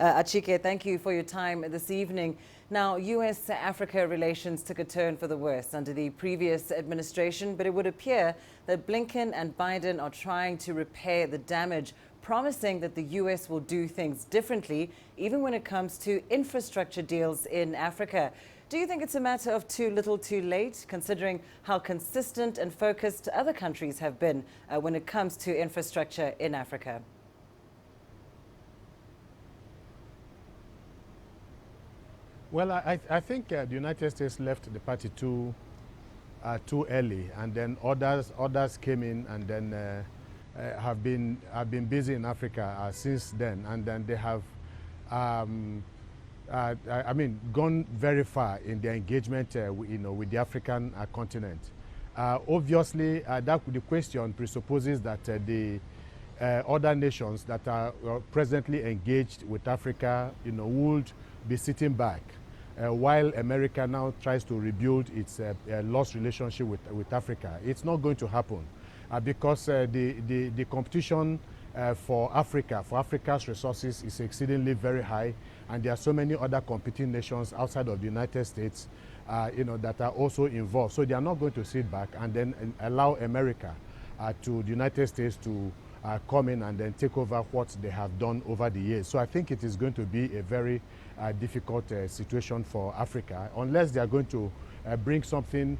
Achike, thank you for your time this evening. Now, U.S.-Africa relations took a turn for the worse under the previous administration, but it would appear that Blinken and Biden are trying to repair the damage, promising that the U.S. will do things differently, even when it comes to infrastructure deals in Africa. Do you think it's a matter of too little too late, considering how consistent and focused other countries have been when it comes to infrastructure in Africa? Well, I think the United States left the party too early, and then others came in and then have been busy in Africa since then, and then they have gone very far in their engagement with the African continent. Obviously, the question presupposes that the other nations that are presently engaged with Africa, would be sitting back while America now tries to rebuild its lost relationship with Africa. It's not going to happen because the competition for Africa's resources is exceedingly very high, and there are so many other competing nations outside of the United States that are also involved. So they are not going to sit back and then allow America to the United States to come in and then take over what they have done over the years. So I think it is going to be a very difficult situation for Africa, unless they are going to bring something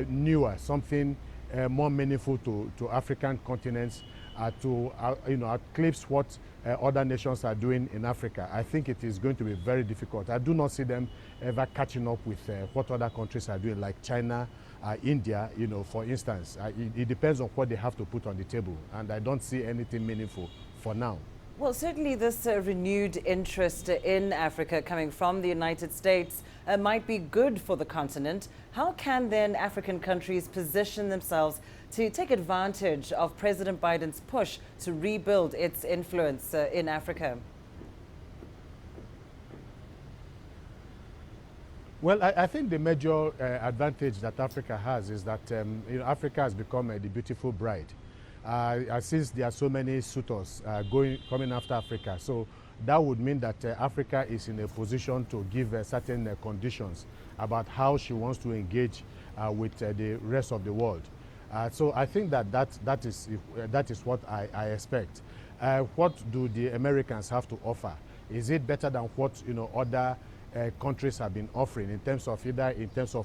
newer, something more meaningful to African continents, to eclipse what other nations are doing in Africa. I think it is going to be very difficult. I do not see them ever catching up with what other countries are doing, like China, India, for instance. It depends on what they have to put on the table, and I don't see anything meaningful for now. Well, certainly this renewed interest in Africa coming from the United States might be good for the continent. How can then African countries position themselves to take advantage of President Biden's push to rebuild its influence in Africa? Well, I think the major advantage that Africa has is that Africa has become the beautiful bride. Since there are so many suitors coming after Africa, so that would mean that Africa is in a position to give certain conditions about how she wants to engage with the rest of the world. So I think that is what I expect. What do the Americans have to offer? Is it better than what other countries have been offering in terms of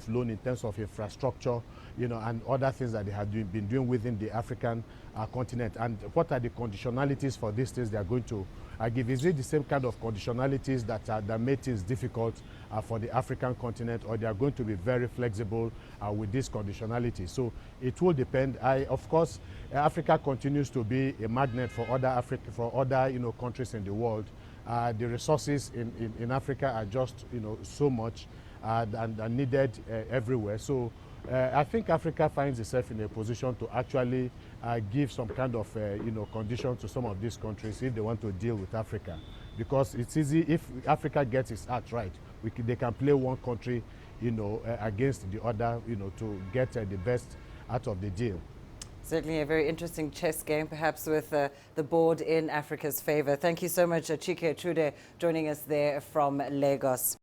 loan, in terms of infrastructure, and other things that they have been doing within the African continent? And what are the conditionalities for these things they are going to give? Is it the same kind of conditionalities that make things difficult for the African continent, or they are going to be very flexible with these conditionalities? So it will depend. Of course, Africa continues to be a magnet for other countries in the world. The resources in Africa are just so much and needed everywhere. So I think Africa finds itself in a position to actually give some kind of condition to some of these countries if they want to deal with Africa, because it's easy if Africa gets its act right. They can play one country against the other to get the best out of the deal. Certainly a very interesting chess game, perhaps with the board in Africa's favor. Thank you so much, Achike Chude, joining us there from Lagos.